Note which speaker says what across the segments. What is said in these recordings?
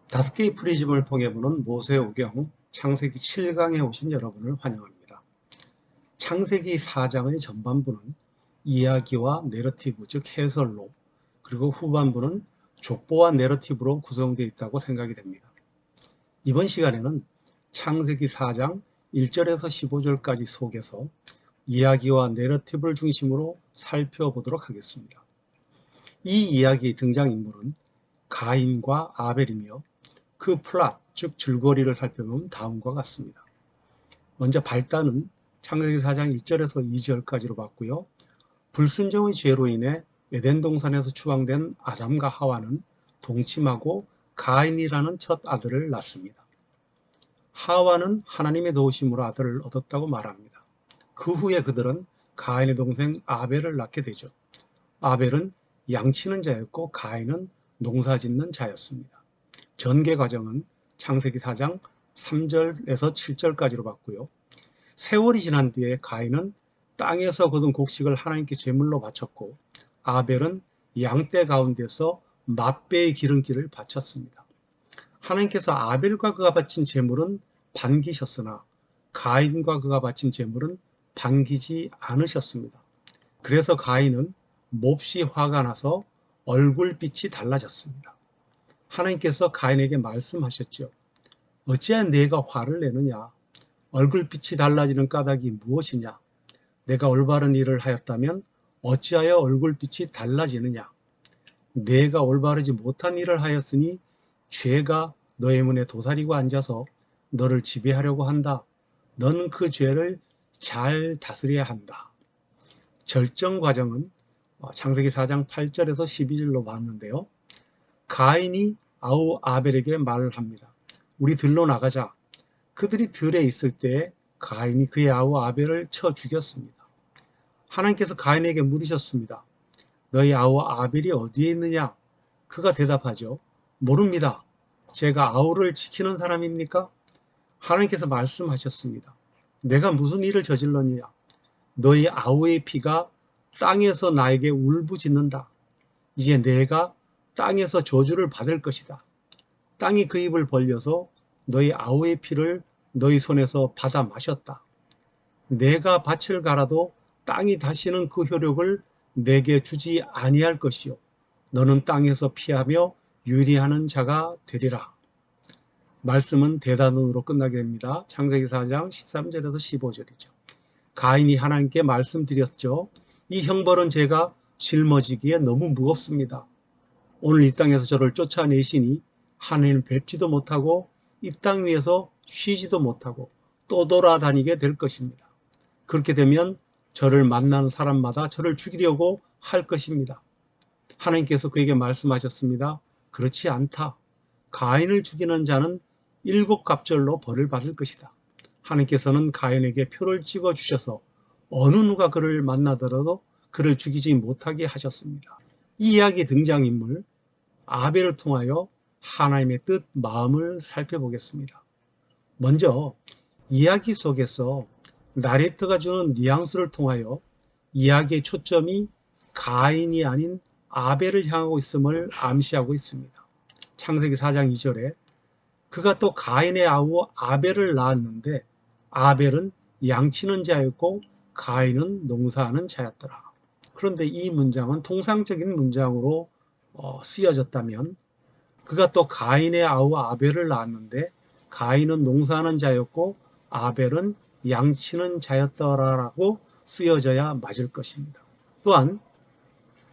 Speaker 1: 다섯 개의 프리즘을 통해 보는 모세오경 창세기 7강에 오신 여러분을 환영합니다. 창세기 4장의 전반부는 이야기와 내러티브, 즉 해설로, 그리고 후반부는 족보와 내러티브로 구성되어 있다고 생각이 됩니다. 이번 시간에는 창세기 4장 1절에서 15절까지 속에서 이야기와 내러티브를 중심으로 살펴보도록 하겠습니다. 이 이야기의 등장인물은 가인과 아벨이며 그 플롯, 즉 줄거리를 살펴보면 다음과 같습니다. 먼저 발단은 창세기 4장 1절에서 2절까지로 봤고요. 불순종의 죄로 인해 에덴 동산에서 추방된 아담과 하와는 동침하고 가인이라는 첫 아들을 낳습니다. 하와는 하나님의 도우심으로 아들을 얻었다고 말합니다. 그 후에 그들은 가인의 동생 아벨을 낳게 되죠. 아벨은 양치는 자였고 가인은 농사짓는 자였습니다. 전개 과정은 창세기 4장 3절에서 7절까지로 봤고요. 세월이 지난 뒤에 가인은 땅에서 거둔 곡식을 하나님께 제물로 바쳤고 아벨은 양떼 가운데서 맛배의 기름기를 바쳤습니다. 하나님께서 아벨과 그가 바친 제물은 반기셨으나 가인과 그가 바친 제물은 반기지 않으셨습니다. 그래서 가인은 몹시 화가 나서 얼굴빛이 달라졌습니다. 하나님께서 가인에게 말씀하셨죠. 어찌하여 내가 화를 내느냐? 얼굴빛이 달라지는 까닭이 무엇이냐? 내가 올바른 일을 하였다면 어찌하여 얼굴빛이 달라지느냐? 내가 올바르지 못한 일을 하였으니 죄가 너의 문에 도사리고 앉아서 너를 지배하려고 한다. 너는 그 죄를 잘 다스려야 한다. 절정 과정은 창세기 4장 8절에서 12절로 봤는데요. 가인이 아우 아벨에게 말을 합니다. 우리 들로 나가자. 그들이 들에 있을 때 가인이 그의 아우 아벨을 쳐 죽였습니다. 하나님께서 가인에게 물으셨습니다. 너희 아우 아벨이 어디에 있느냐? 그가 대답하죠. 모릅니다. 제가 아우를 지키는 사람입니까? 하나님께서 말씀하셨습니다. 내가 무슨 일을 저질렀느냐? 너희 아우의 피가 땅에서 나에게 울부짖는다. 이제 내가 땅에서 저주를 받을 것이다. 땅이 그 입을 벌려서 너희 아우의 피를 너희 손에서 받아 마셨다. 내가 밭을 갈아도 땅이 다시는 그 효력을 내게 주지 아니할 것이요. 너는 땅에서 피하며 유리하는 자가 되리라. 말씀은 대단으로 끝나게 됩니다. 창세기 4장 13절에서 15절이죠. 가인이 하나님께 말씀드렸죠. 이 형벌은 제가 짊어지기에 너무 무겁습니다. 오늘 이 땅에서 저를 쫓아내시니 하나님을 뵙지도 못하고 이 땅 위에서 쉬지도 못하고 또 돌아다니게 될 것입니다. 그렇게 되면 저를 만나는 사람마다 저를 죽이려고 할 것입니다. 하나님께서 그에게 말씀하셨습니다. 그렇지 않다. 가인을 죽이는 자는 7갑절로 벌을 받을 것이다. 하나님께서는 가인에게 표를 찍어 주셔서 어느 누가 그를 만나더라도 그를 죽이지 못하게 하셨습니다. 이 이야기 등장인물 아벨을 통하여 하나님의 뜻, 마음을 살펴보겠습니다. 먼저 이야기 속에서 나레이터가 주는 뉘앙스를 통하여 이야기의 초점이 가인이 아닌 아벨을 향하고 있음을 암시하고 있습니다. 창세기 4장 2절에 그가 또 가인의 아우 아벨을 낳았는데 아벨은 양치는 자였고 가인은 농사하는 자였더라. 그런데 이 문장은 통상적인 문장으로 쓰여졌다면 그가 또 가인의 아우 아벨을 낳았는데 가인은 농사하는 자였고 아벨은 양치는 자였더라라고 쓰여져야 맞을 것입니다. 또한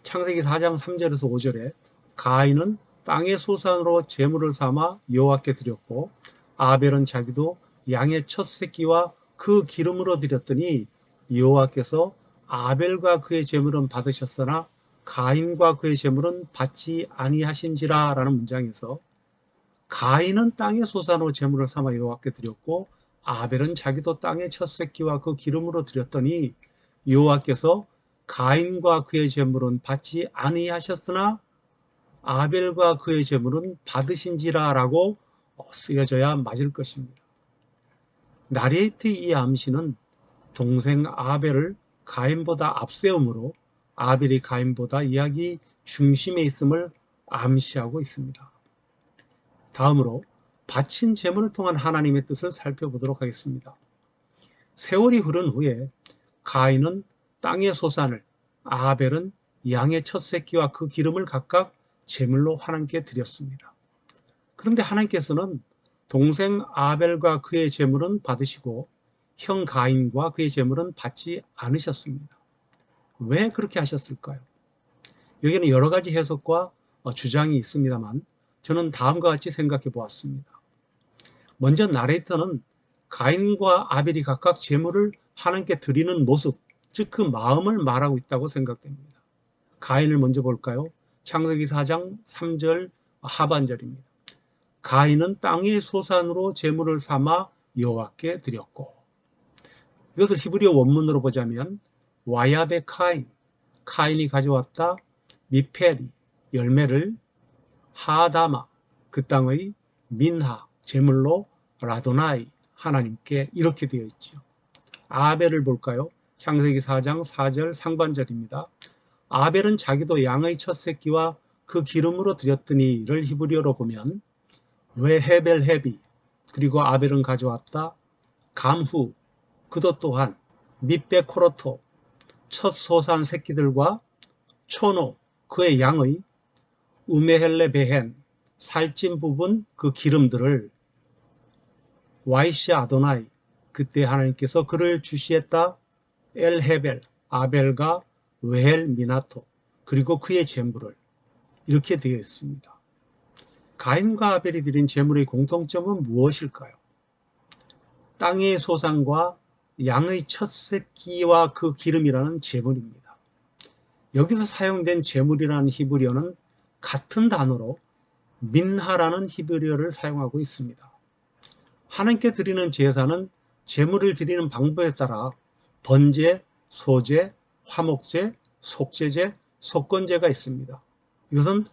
Speaker 1: 창세기 4장 3절에서 5절에 가인은 땅의 소산으로 제물을 삼아 여호와께 드렸고 아벨은 자기도 양의 첫 새끼와 그 기름으로 드렸더니 여호와께서 아벨과 그의 제물은 받으셨으나 가인과 그의 제물은 받지 아니하신지라 라는 문장에서 가인은 땅의 소산으로 제물을 삼아 여호와께 드렸고 아벨은 자기도 땅의 첫 새끼와 그 기름으로 드렸더니 여호와께서 가인과 그의 제물은 받지 아니하셨으나 아벨과 그의 제물은 받으신지라 라고 쓰여져야 맞을 것입니다. 나레이트의 이 암시는 동생 아벨을 가인보다 앞세움으로 아벨이 가인보다 이야기 중심에 있음을 암시하고 있습니다. 다음으로 바친 제물을 통한 하나님의 뜻을 살펴보도록 하겠습니다. 세월이 흐른 후에 가인은 땅의 소산을, 아벨은 양의 첫 새끼와 그 기름을 각각 제물로 하나님께 드렸습니다. 그런데 하나님께서는 동생 아벨과 그의 제물은 받으시고 형 가인과 그의 제물은 받지 않으셨습니다. 왜 그렇게 하셨을까요? 여기는 여러 가지 해석과 주장이 있습니다만 저는 다음과 같이 생각해 보았습니다. 먼저 나레이터는 가인과 아벨이 각각 제물을 하나님께 드리는 모습, 즉 그 마음을 말하고 있다고 생각됩니다. 가인을 먼저 볼까요? 창세기 4장 3절 하반절입니다. 가인은 땅의 소산으로 제물을 삼아 여호와께 드렸고, 이것을 히브리어 원문으로 보자면 와야베 카인, 카인이 가져왔다 미페리, 열매를 하다마, 그 땅의 민하, 제물로 라도나이, 하나님께, 이렇게 되어 있죠. 아벨을 볼까요? 창세기 4장 4절 상반절입니다. 아벨은 자기도 양의 첫 새끼와 그 기름으로 드렸더니를 히브리어로 보면 웨헤벨 헤비, 그리고 아벨은 가져왔다 감후, 그도 또한 밑베 코로토, 첫 소산 새끼들과 초노, 그의 양의 우메헬레 베헨, 살찐 부분 그 기름들을 와이시 아도나이, 그때 하나님께서 그를 주시했다 엘헤벨, 아벨과 웨헬 미나토, 그리고 그의 제물을, 이렇게 되어 있습니다. 가인과 아벨이 드린 제물의 공통점은 무엇일까요? 땅의 소산과 양의 첫 새끼와 그 기름이라는 제물입니다. 여기서 사용된 제물이라는 히브리어는 같은 단어로 민하라는 히브리어를 사용하고 있습니다. 하나님께 드리는 제사는 제물을 드리는 방법에 따라 번제, 소제, 화목제, 속제제, 속건제가 있습니다. 이것은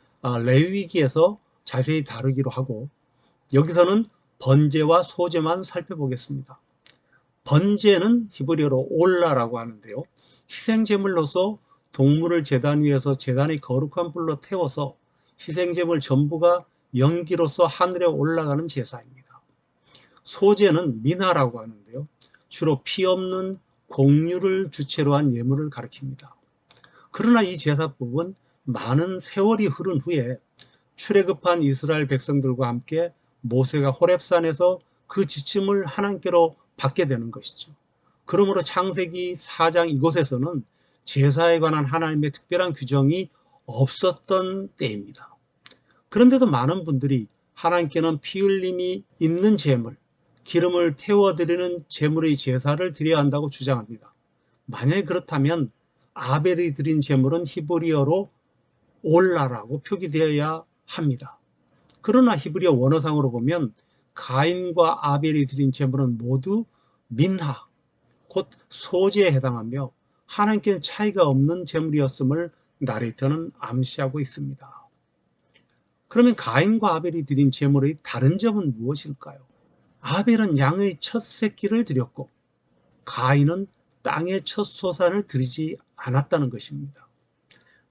Speaker 1: 레위기에서 자세히 다루기로 하고, 여기서는 번제와 소제만 살펴보겠습니다. 번제는 히브리어로 올라라고 하는데요, 희생제물로서 동물을 제단 위에서 제단의 거룩한 불로 태워서 희생제물 전부가 연기로서 하늘에 올라가는 제사입니다. 소제는 미나라고 하는데요, 주로 피 없는 공유를 주체로 한 예물을 가리킵니다. 그러나 이 제사법은 많은 세월이 흐른 후에 출애굽한 이스라엘 백성들과 함께 모세가 호렙산에서 그 지침을 하나님께로 받게 되는 것이죠. 그러므로 창세기 4장 이곳에서는 제사에 관한 하나님의 특별한 규정이 없었던 때입니다. 그런데도 많은 분들이 하나님께는 피 흘림이 있는 제물, 기름을 태워드리는 제물의 제사를 드려야 한다고 주장합니다. 만약에 그렇다면 아벨이 드린 제물은 히브리어로 올라라고 표기되어야 합니다. 그러나 히브리어 원어상으로 보면 가인과 아벨이 드린 제물은 모두 민하, 곧 소제에 해당하며 하나님께는 차이가 없는 제물이었음을 나레이터는 암시하고 있습니다. 그러면 가인과 아벨이 드린 제물의 다른 점은 무엇일까요? 아벨은 양의 첫 새끼를 드렸고 가인은 땅의 첫 소산을 드리지 않았다는 것입니다.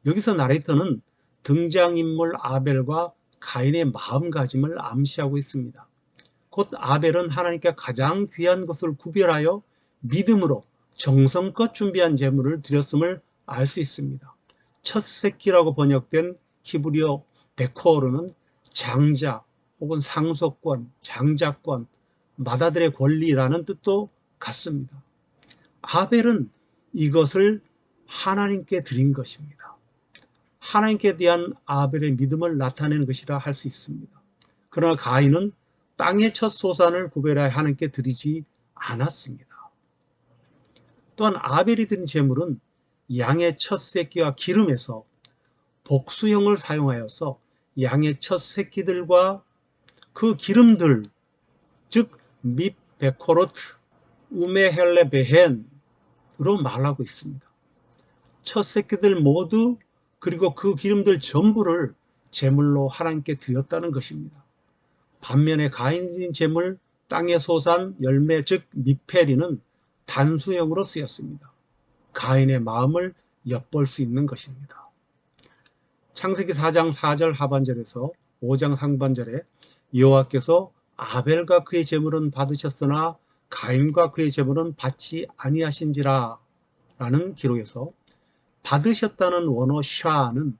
Speaker 1: 여기서 나레이터는 등장인물 아벨과 가인의 마음가짐을 암시하고 있습니다. 곧 아벨은 하나님께 가장 귀한 것을 구별하여 믿음으로 정성껏 준비한 제물을 드렸음을 알 수 있습니다. 첫 새끼라고 번역된 히브리어 베코르는 장자 혹은 상속권, 장자권, 맏아들의 권리라는 뜻도 같습니다. 아벨은 이것을 하나님께 드린 것입니다. 하나님께 대한 아벨의 믿음을 나타내는 것이라 할 수 있습니다. 그러나 가인은 땅의 첫 소산을 구별하여 하나님께 드리지 않았습니다. 또한 아벨이 드린 제물은 양의 첫 새끼와 기름에서 복수형을 사용하여서 양의 첫 새끼들과 그 기름들, 즉 밉베코로트, 우메헬레베헨으로 말하고 있습니다. 첫 새끼들 모두 그리고 그 기름들 전부를 제물로 하나님께 드렸다는 것입니다. 반면에 가인인 제물 땅의 소산 열매 즉 미페리는 단수형으로 쓰였습니다. 가인의 마음을 엿볼 수 있는 것입니다. 창세기 4장 4절 하반절에서 5장 상반절에 여호와께서 아벨과 그의 제물은 받으셨으나 가인과 그의 제물은 받지 아니하신지라 라는 기록에서 받으셨다는 원어 샤는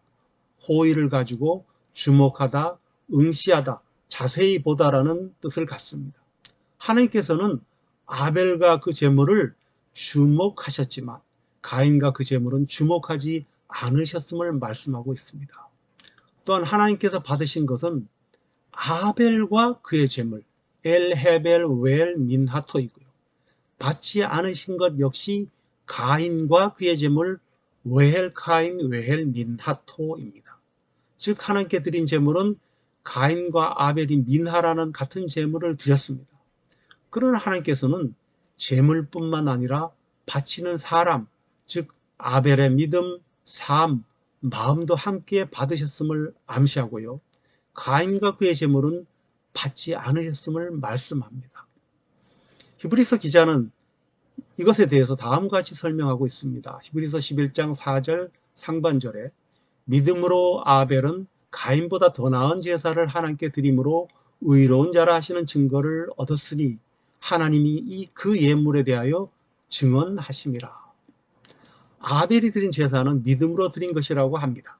Speaker 1: 호의를 가지고 주목하다, 응시하다, 자세히 보다라는 뜻을 갖습니다. 하나님께서는 아벨과 그 제물을 주목하셨지만 가인과 그 제물은 주목하지 않으셨음을 말씀하고 있습니다. 또한 하나님께서 받으신 것은 아벨과 그의 제물, 엘헤벨 웰 민하토이고요. 받지 않으신 것 역시 가인과 그의 제물, 웨헬 카인 웨헬 민하토입니다. 즉 하나님께 드린 제물은 가인과 아벨이 민하라는 같은 제물을 드렸습니다. 그러나 하나님께서는 제물뿐만 아니라 바치는 사람, 즉 아벨의 믿음, 삶, 마음도 함께 받으셨음을 암시하고요. 가인과 그의 제물은 받지 않으셨음을 말씀합니다. 히브리서 기자는 이것에 대해서 다음과 같이 설명하고 있습니다. 히브리서 11장 4절 상반절에 믿음으로 아벨은 가인보다 더 나은 제사를 하나님께 드림으로 의로운 자라 하시는 증거를 얻었으니 하나님이 그 예물에 대하여 증언하심이라. 아벨이 드린 제사는 믿음으로 드린 것이라고 합니다.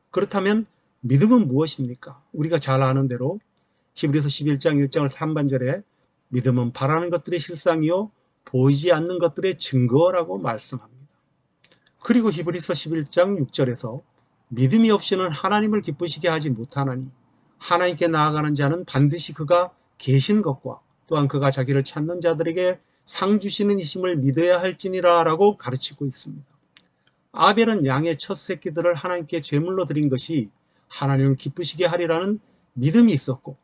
Speaker 1: 그렇다면 믿음은 무엇입니까? 우리가 잘 아는 대로 히브리서 11장 1절 상반절에 믿음은 바라는 것들의 실상이요 보이지 않는 것들의 증거라고 말씀합니다. 그리고 히브리서 11장 6절에서 믿음이 없이는 하나님을 기쁘시게 하지 못하나니 하나님께 나아가는 자는 반드시 그가 계신 것과 또한 그가 자기를 찾는 자들에게 상 주시는 이심을 믿어야 할지니라 라고 가르치고 있습니다. 아벨은 양의 첫 새끼들을 하나님께 제물로 드린 것이 하나님을 기쁘시게 하리라는 믿음이 있었고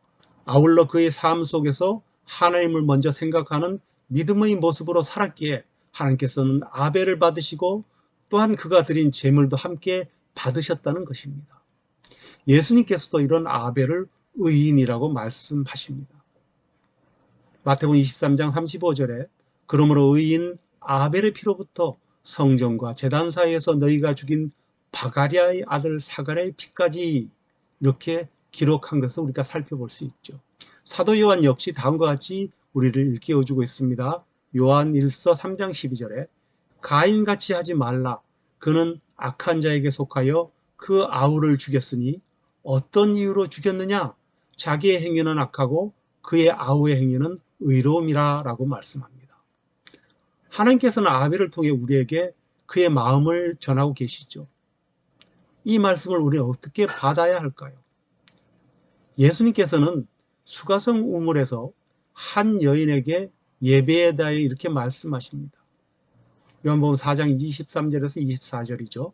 Speaker 1: 아울러 그의 삶 속에서 하나님을 먼저 생각하는 믿음의 모습으로 살았기에 하나님께서는 아벨을 받으시고 또한 그가 드린 제물도 함께 받으셨다는 것입니다. 예수님께서도 이런 아벨을 의인이라고 말씀하십니다. 마태복음 23장 35절에 그러므로 의인 아벨의 피로부터 성전과 제단 사이에서 너희가 죽인 바가랴의 아들 사가랴의 피까지 이렇게 기록한 것을 우리가 살펴볼 수 있죠. 사도 요한 역시 다음과 같이 우리를 일깨워주고 있습니다. 요한 1서 3장 12절에 가인같이 하지 말라. 그는 악한 자에게 속하여 그 아우를 죽였으니 어떤 이유로 죽였느냐? 자기의 행위는 악하고 그의 아우의 행위는 의로움이라 라고 말씀합니다. 하나님께서는 아벨을 통해 우리에게 그의 마음을 전하고 계시죠. 이 말씀을 우리는 어떻게 받아야 할까요? 예수님께서는 수가성 우물에서 한 여인에게 예배에 대하여 이렇게 말씀하십니다. 요한복음 4장 23절에서 24절이죠.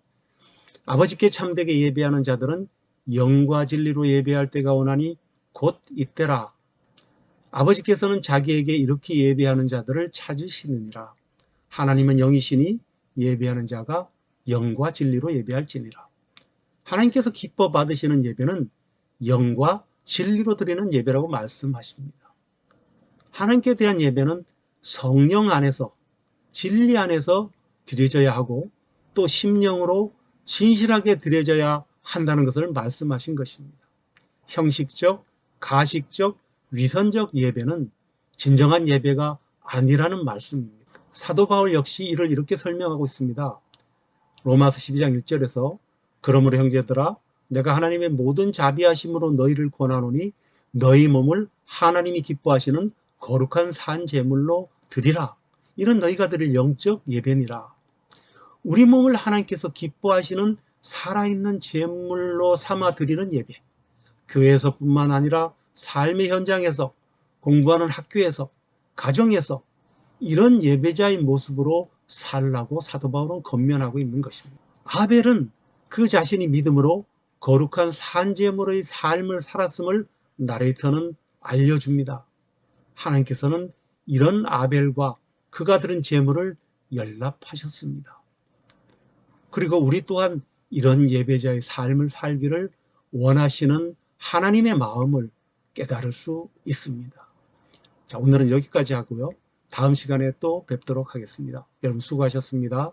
Speaker 1: 아버지께 참되게 예배하는 자들은 영과 진리로 예배할 때가 오나니 곧 이때라. 아버지께서는 자기에게 이렇게 예배하는 자들을 찾으시느니라. 하나님은 영이시니 예배하는 자가 영과 진리로 예배할지니라. 하나님께서 기뻐 받으시는 예배는 영과 진리로 드리는 예배라고 말씀하십니다. 하나님께 대한 예배는 성령 안에서 진리 안에서 드려져야 하고 또 심령으로 진실하게 드려져야 한다는 것을 말씀하신 것입니다. 형식적, 가식적, 위선적 예배는 진정한 예배가 아니라는 말씀입니다. 사도 바울 역시 이를 이렇게 설명하고 있습니다. 로마서 12장 1절에서 그러므로 형제들아 내가 하나님의 모든 자비하심으로 너희를 권하노니 너희 몸을 하나님이 기뻐하시는 거룩한 산 제물로 드리라. 이는 너희가 드릴 영적 예배니라. 우리 몸을 하나님께서 기뻐하시는 살아있는 제물로 삼아 드리는 예배. 교회에서뿐만 아니라 삶의 현장에서, 공부하는 학교에서, 가정에서 이런 예배자의 모습으로 살라고 사도 바울은 권면하고 있는 것입니다. 아벨은 그 자신이 믿음으로 거룩한 산제물의 삶을 살았음을 나레이터는 알려줍니다. 하나님께서는 이런 아벨과 그가 드린 제물을 연락하셨습니다. 그리고 우리 또한 이런 예배자의 삶을 살기를 원하시는 하나님의 마음을 깨달을 수 있습니다. 자, 오늘은 여기까지 하고요. 다음 시간에 또 뵙도록 하겠습니다. 여러분 수고하셨습니다.